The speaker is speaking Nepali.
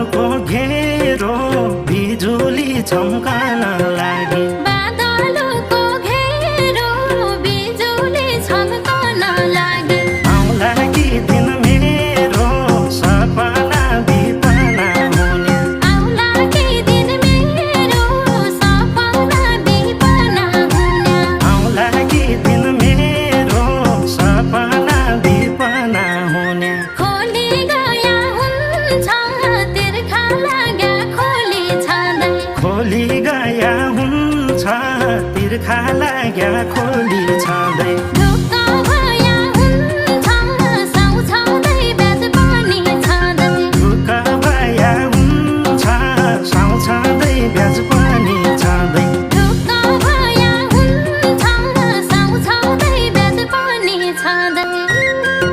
बादलको घेरो बिजुली चम्कन लागि बादलको घेरो बिजुली चम्कन लागि आउला कि दिन मेरो सपना बिपना हुने आउला कि दिन मेरो सपना बिपना हुने आउला कि दिन मेरो सपना बिपना हुने खोली गया हुन्छ तिर्खा लाग्या खोली छँदै खोली गया हुन्छ तिर्खा लाग्या